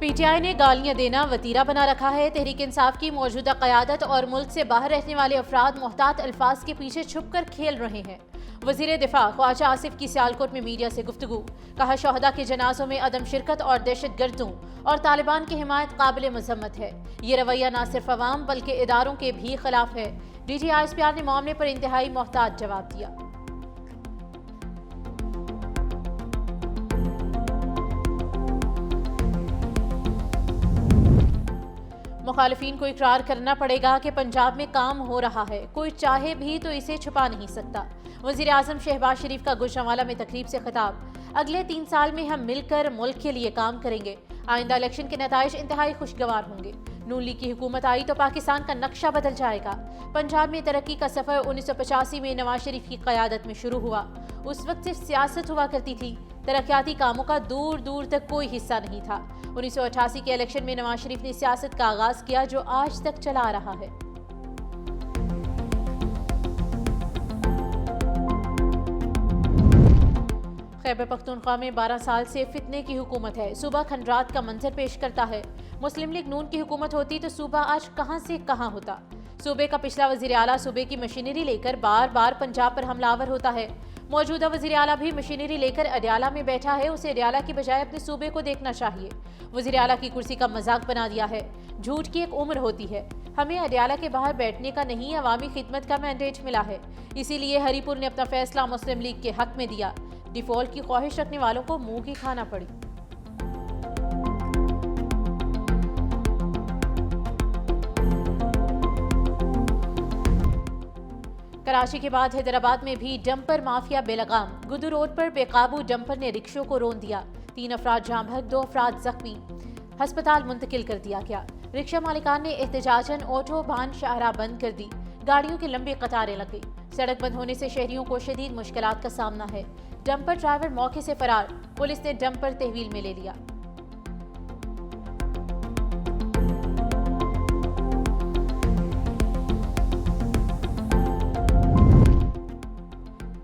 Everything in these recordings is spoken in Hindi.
पीटीआई ने गालियां देना वतीरा बना रखा है। तहरीक इंसाफ की मौजूदा क़यादत और मुल्क से बाहर रहने वाले अफराद मोहतात अल्फाज के पीछे छुप कर खेल रहे हैं। वज़ीर दिफा ख्वाजा आसिफ की सियालकोट में मीडिया से गुफ्तगू, कहा शहदा के जनाजों में अदम शिरकत और दहशत गर्दों और तालिबान की हिमायत काबिल मजम्मत है। ये रवैया न सिर्फ अवाम बल्कि इदारों के भी खिलाफ है। DGISPR ने मामले पर इंतहाई मोहतात जवाब दिया। मुखालिफिन को इकरार करना पड़ेगा कि पंजाब में काम हो रहा है, कोई चाहे भी तो इसे छुपा नहीं सकता। वज़ीर आज़म शहबाज शरीफ का गुजरांवाला में तकरीब से खिताब, अगले 3 साल में हम मिलकर मुल्क के लिए काम करेंगे। आइंदा इलेक्शन के नताइज इंतहाई खुशगवार होंगे। नून लीग की हुकूमत आई तो पाकिस्तान का नक्शा बदल जाएगा। पंजाब में तरक्की का सफर 1985 में नवाज शरीफ की क़यादत में शुरू हुआ। उस वक्त सिर्फ सियासत हुआ करती थी, तरक्याती कामों का दूर दूर तक कोई हिस्सा नहीं था। 1988 के इलेक्शन में नवाज शरीफ ने सियासत का आगाज किया जो आज तक चला आ रहा है। खैबर पख्तूनख्वा में 12 साल से फितने की हुकूमत है। सूबा खंडरात का मंजर पेश करता है। मुस्लिम लीग नून की हुकूमत होती तो सूबा आज कहां से कहां होता। सूबे का पिछला वजीर आला सूबे की मशीनरी लेकर बार बार पंजाब पर हमलावर होता है। मौजूदा वजीर आला भी मशीनरी लेकर अडयाला में बैठा है। उसे अडयाला की बजाय अपने सूबे को देखना चाहिए। वजीर आला की कुर्सी का मजाक बना दिया है। झूठ की एक उम्र होती है। हमें अडयाला के बाहर बैठने का नहीं, अवामी खिदमत का मैंडेट मिला है। इसीलिए हरिपुर ने अपना फैसला मुस्लिम लीग के हक में दिया। डिफॉल्ट की ख्वाहिश रखने वालों को मुंह की खाना पड़ी। कराची के बाद हैदराबाद में भी डंपर माफिया बेलगाम। गुदू रोड पर बेकाबू डंपर ने रिक्शों को रोन दिया। 3 अफराद जाम बहक, 2 अफराद जख्मी, अस्पताल मुंतकिल कर दिया गया। रिक्शा मालिकान ने एहतजाजन ऑटो बान शाहराह बंद कर दी। गाड़ियों की लंबी कतारें लग गई। सड़क बंद होने से शहरियों को शदीद मुश्किलात का सामना है। डंपर ड्राइवर मौके से फरार, पुलिस ने डंपर तहवील में ले लिया।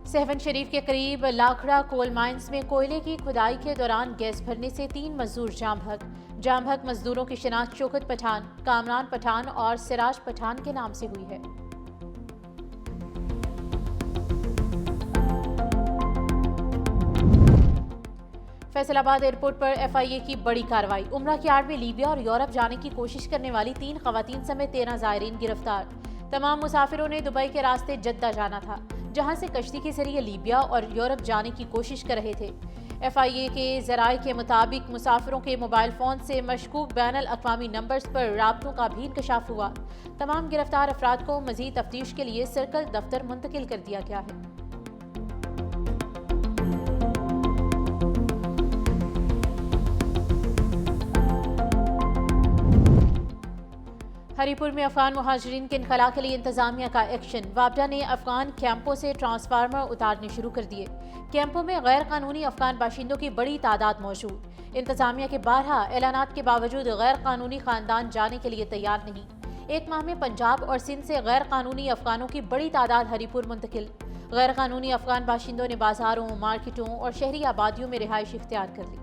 सहवन शरीफ के करीब लाखड़ा कोल माइंस में कोयले की खुदाई के दौरान गैस भरने से 3 मजदूर जाम बहक। जाम बहक मजदूरों की शिनाख्त शौकत पठान, कामरान पठान और सिराज पठान के नाम से हुई है। फैसलाबाद एयरपोर्ट पर FIA की बड़ी कार्रवाई। उम्रा की आड़ में लीबिया और यूरोप जाने की कोशिश करने वाली 3 खवातीन समेत 13 ज़ायरीन गिरफ्तार। तमाम मुसाफिरों ने दुबई के रास्ते जद्दा जाना था, जहां से कश्ती के जरिए लीबिया और यूरोप जाने की कोशिश कर रहे थे। FIA के ज़राए के मुताबिक मुसाफिरों के मोबाइल फ़ोन से मशकूक बैनुल अक़वामी नंबर्स पर राब्तों का भी इंकशाफ हुआ। तमाम गिरफ्तार अफराद को मज़ीद तफ्तीश के लिए सर्कल दफ्तर मुंतकिल कर दिया गया है। हरिपुर में अफगान मुहाजिरीन के इनखला के लिए इंतजामिया का एक्शन। वापडा ने अफगान कैंपों से ट्रांसफार्मर उतारने शुरू कर दिए। कैंपों में गैर कानूनी अफगान बाशिंदों की बड़ी तादाद मौजूद। इंतजामिया के 12 ऐलानात के बावजूद गैर कानूनी खानदान जाने के लिए तैयार नहीं। 1 माह में पंजाब और सिंध से गैर कानूनी अफगानों की बड़ी तादाद हरिपुर मुंतकिल। गैर कानूनी अफगान बाशिंदों ने बाजारों, मार्केटों और शहरी आबादियों में रिहाइश इख्तियार कर ली।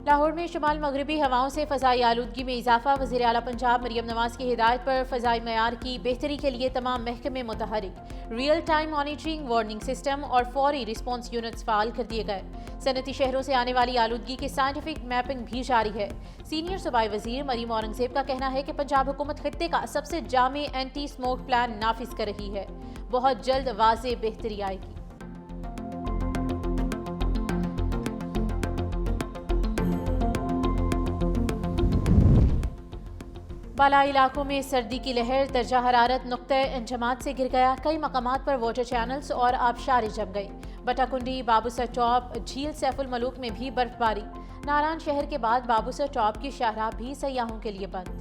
लाहौर में शुमाल मगरबी हवाओं से फ़ज़ाई आलूदगी में इजाफा। वज़ीर आला पंजाब मरियम नवाज की हिदायत पर फ़ज़ाई मयार की बेहतरी के लिए तमाम महकमे मुतहरिक। Real time monitoring, warning system और फौरी रिस्पॉन्स यूनिट्स फ़ाल कर दिए गए। सनती शहरों से आने वाली आलूदगी की साइंटिफिक मैपिंग भी जारी है। सीनियर सूबाई वज़ीर मरीम औरंगज़ेब का कहना है कि पंजाब हुकूमत खित्ते का सबसे जामे एंटी स्मोक प्लान नाफिज कर रही है। बहुत जल्द वाज़े बेहतरी आएगी। बालाई इलाकों में सर्दी की लहर, दर्जा हरारत नुक्ते इंजमात से गिर गया। कई मकामात पर वाटर चैनल्स और आबशारें जम गई। बटाकुंडी, बाबूसर टॉप, झील सैफुल मलूक में भी बर्फबारी। नारायण शहर के बाद बाबूसर टॉप की शाहराह भी सयाहों के लिए बंद।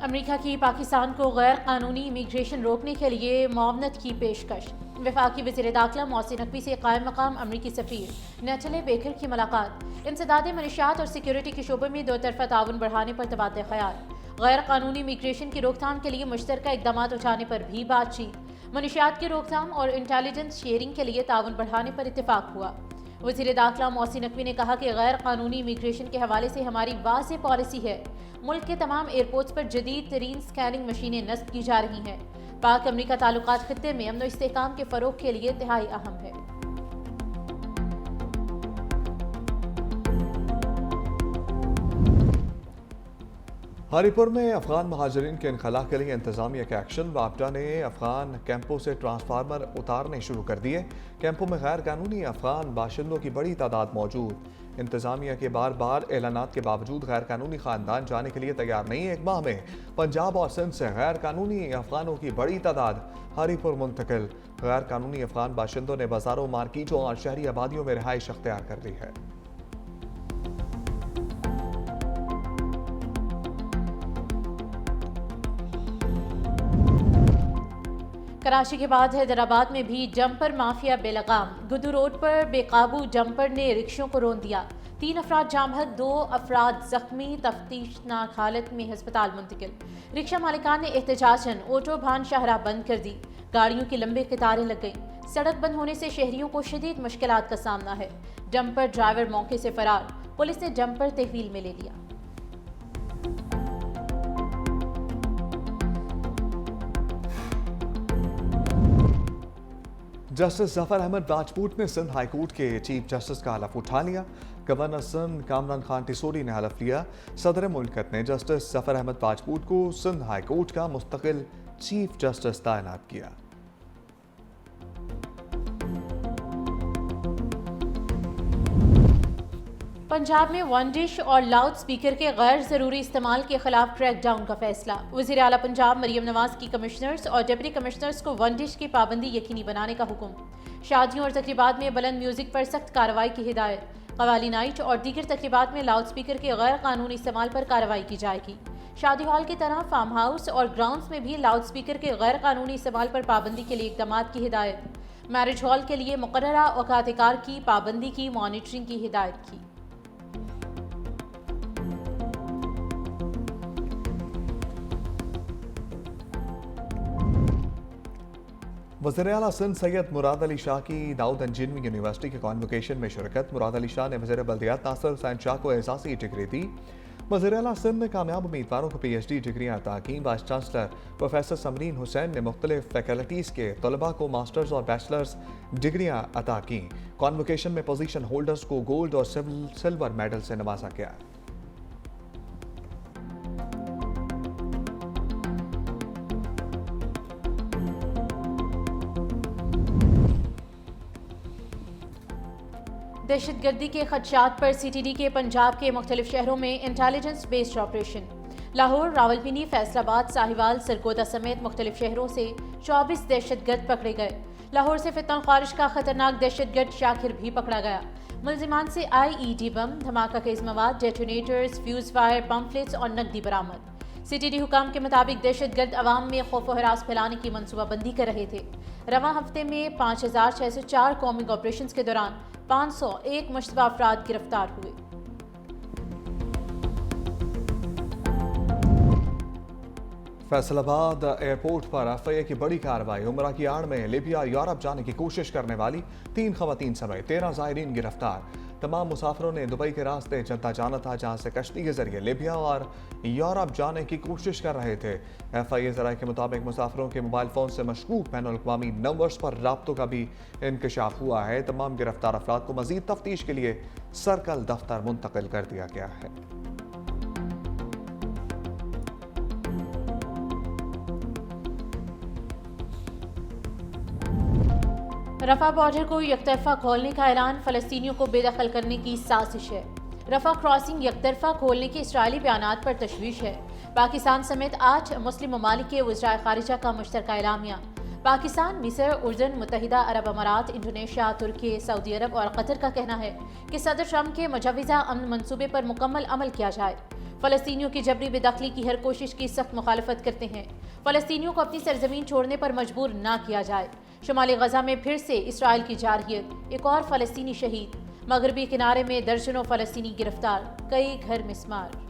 अमेरिका की पाकिस्तान को गैर कानूनी इमिग्रेशन रोकने के लिए मुआवनत की पेशकश। वफाकी वज़ीर दाखिला मोहसिन नकवी से कायम मकाम अमरीकी सफ़ीर नेटले बेकर की मुलाकात। इंसदाद मनशियात और सिक्योरिटी के शोबे में दो तरफा ताउन बढ़ाने पर तबादला ख्याल। गैर कानूनी इमिग्रेशन की रोकथाम के लिए मुश्तरका इकदाम उठाने पर भी बातचीत। मनशियात की रोकथाम और इंटेलिजेंस शेयरिंग के लिए ताउन बढ़ाने पर इत्तेफाक हुआ। वज़ीर दाखिला मोहसिन नकवी ने कहा कि गैर कानूनी इमिग्रेशन के हवाले से हमारी वाज़ेह पॉलिसी है। मुल्क के तमाम एयरपोर्ट्स पर जदीद तरीन स्कैनिंग मशीनें नस्ब की जा रही हैं। पाक अमरीका ताल्लुकात खित्ते में अमन व इस्तेहकाम के फ़रोग के लिए इंतहाई अहम है। हरिपुर में अफगान महाजरीन के इनखला के लिए इंतजामिया के एक्शन। वापडा ने अफगान कैंपों से ट्रांसफार्मर उतारने शुरू कर दिए। कैंपों में गैर कानूनी अफगान बाशिंदों की बड़ी तादाद मौजूद। इंतजामिया के बार बार ऐलानात के बावजूद गैर कानूनी खानदान जाने के लिए तैयार नहीं। एक माह में पंजाब और सिंध से गैर कानूनी अफगानों की बड़ी तादाद हरिपुर मुंतकिल। गैर कानूनी अफगान बाशिंदों ने बाजारों, मार्केटों और शहरी आबादियों में रिहाइश अख्तियार कर ली है। कराची के बाद हैदराबाद में भी जंपर माफिया बेलगाम। गुद्दू रोड पर बेकाबू जंपर ने रिक्शों को रौंद दिया। 3 अफराद जामहक, 2 अफराद जख्मी, तफ्तीशनाक हालत में अस्पताल मुंतकिल। रिक्शा मालिकान ने एहतजाजन ऑटो भान शाहराह बंद कर दी। गाड़ियों की लंबी कतारें लग गईं। सड़क बंद होने से शहरियों को शदीद मुश्किलात का सामना है। जंपर ड्राइवर मौके से फरार। पुलिस ने जंपर तहवील में ले लिया। जस्टिस जफर अहमद राजपूत ने सिंध हाईकोर्ट के चीफ जस्टिस का हलफ उठा लिया। गवर्नर सिंध कामरान खान टिसोरी ने हलफ लिया। सदर मुल्कत ने जस्टिस जफर अहमद राजपूत को सिंध हाईकोर्ट का मुस्तकिल चीफ जस्टिस तैनात किया। पंजाब में वन डिश और लाउड स्पीकर के गैर जरूरी इस्तेमाल के खिलाफ क्रैकडाउन का फैसला। वज़ीर आला पंजाब मरियम नवाज की कमिश्नर्स और डिप्टी कमिश्नर्स को वन डिश की पाबंदी यकीनी बनाने का हुक्म। शादियों और तकरीबात में बुलंद म्यूजिक पर सख्त कार्रवाई की हिदायत। कवाली नाइट और दीगर तकरीबात में लाउड स्पीकर के गैर कानूनी इस्तेमाल पर कार्रवाई की जाएगी। शादी हॉल की तरह फार्म हाउस और ग्राउंड्स में भी लाउड स्पीकर के गैर कानूनी इस्तेमाल पर पाबंदी के लिए इकदाम की हिदायत। मैरिज हॉल के लिए मुकर्ररा औकात-ए-कार की पाबंदी की मॉनिटरिंग की हिदायत की। वज़ीर आला सिंध सैयद मुराद अली शाह की दाऊद इंजीनियरिंग यूनिवर्सिटी के कॉन्वोकेशन में शिरकत। मुराद अली शाह ने वज़ीर बल्दियात नासिर हुसैन शाह को एजाज़ी डिग्री दी। वज़ीर आला सिंध ने कामयाब उम्मीदवारों को PhD डिग्रियाँ अता की। Vice chancellor professor Samreen Hussain ने मुख्तलिफ फैकल्टीज़ के तलबा को मास्टर्स और बैचलर्स डिग्रियाँ अता की। कॉन्वोकेशन में पोजीशन होल्डर्स को गोल्ड और सिल्वर मेडल से नवाजा गया। दहशतगर्दी के खदशात पर CTD के पंजाब के मुख्तलिफ शहरों में intelligence based operation. Lahore, Rawalpindi, Faisalabad, Sahiwal, Sargodha समेत मुख्तलिफ शहरों से 24 दहशतगर्द पकड़े गए। लाहौर से फितन ख्वारिश का खतरनाक दहशतगर्द शाकिर भी पकड़ा गया। मुलजिमान से IED बम, धमाका खेज मवाद, डेटोनेटर्स, फ्यूज फायर, पम्फलेट्स और नकदी बरामद। CTD हुकाम के मुताबिक दहशतगर्द अवाम में खौफ व हरास फैलाने की मनसूबाबंदी कर रहे थे। रवां हफ्ते में 5604 कॉमिंग ऑपरेशन के दौरान 501 मुश्तबा अफराद गिरफ्तार हुए। फैसलाबाद एयरपोर्ट पर FIA की बड़ी कार्रवाई। उमरा की आड़ में लीबिया यूरोप जाने की कोशिश करने वाली 3 खवातीन समेत 13 ज़ायरीन गिरफ्तार। तमाम मुसाफिरों ने दुबई के रास्ते जद्दा जाना था, जहां से कश्ती के जरिए लीबिया और यूरोप जाने की कोशिश कर रहे थे। FIA ज़राए के मुताबिक मुसाफिरों के मोबाइल फ़ोन से मशकूक बैनुल अक़वामी नंबर्स पर राब्तों का भी इंकशाफ हुआ है। तमाम गिरफ्तार अफराद को मज़ीद तफ्तीश के लिए सर्कल दफ्तर मुंतकिल कर दिया गया है। रफा बॉर्डर को यकतरफा खोलने का ऐलान। फ़लस्तीनियों को बेदखल करने की साजिश है। रफा क्रॉसिंग यकतरफा खोलने के इसराइली बयानात पर तशवीश है। पाकिस्तान समेत 8 मुस्लिम ममालिक के वज़राए ख़ारिजा का मुश्तरका एलामिया। पाकिस्तान, मिस्र, उर्दन, मुत्तहिदा अरब अमारात, इंडोनेशिया, तुर्की, सऊदी अरब और कतर का कहना है कि सदर ट्रंप के मुजव्वज़ा अमन मंसूबे पर मुकम्मल अमल किया जाए। फ़लस्तीनियों की जबरी बेदखली की हर कोशिश की सख्त मुखालफत करते हैं। फ़लस्तीनियों को अपनी सरजमीन छोड़ने पर मजबूर ना किया जाए। शुमाली गजा में फिर से इसराइल की जारहियत, एक और फलस्तीनी शहीद। मगरबी किनारे में दर्जनों फलस्तीनी गिरफ्तार, कई घर मिस्मार।